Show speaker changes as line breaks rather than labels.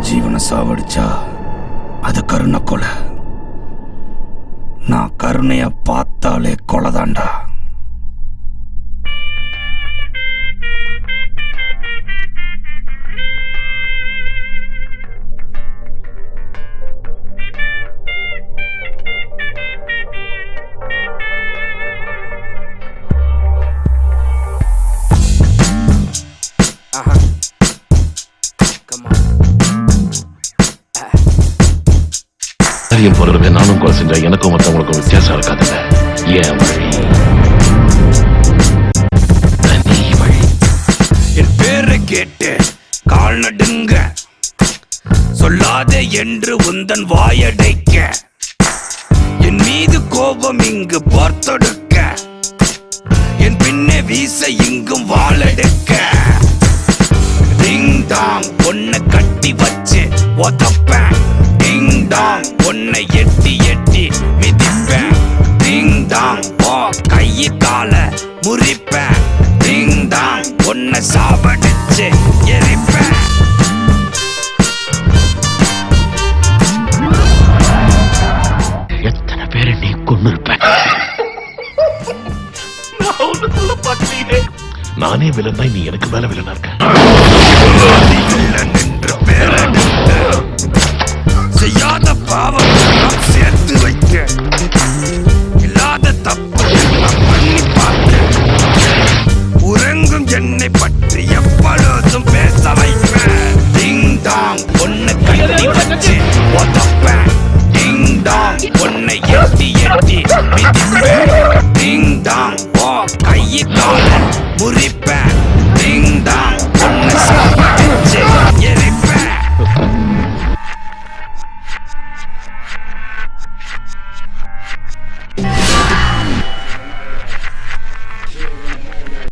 ஜீவனை சாவடிச்சா அது கருணை கொலை. நான் கருணைய பார்த்தாலே கொலைதாண்டா.
போறது நானும் கொலை செஞ்சா எனக்கும் மற்றவங்களுக்கும் வித்தியாசம் இருக்காதுல்ல. ஏன் வழி தனி வழி.
என் பேரை கேட்டு கால் நடுங்க, சொல்லாதே என்று உந்தன் வாயடைக்க, என் மீது கோபம் இங்கு பார்த்தொடுக்க, என் பின்னே வீச இங்கும் வாழெடுக்க. டிங் டாங் ஒன்ன கட்டி வச்சு ஒதப்பேன், டிங் டாங் உன்னை எட்டி எட்டி மிதிப்பேன், டிங் டாங் ஓ கையை கால முறிப்பேன், டிங் டாங் உன்னை சாவடிச்சு எரிப்பேன்.
எத்தனை பேரை நீ கொண்டு இருப்ப? நானே வில்லன், நீ எனக்கு மேல வில்லனா இருக்க.
செய்யாத பாவம் சேர்த்து வைக்க, இல்லாத தப்பு பண்ணி பார்க்க, உறங்கும் என்னை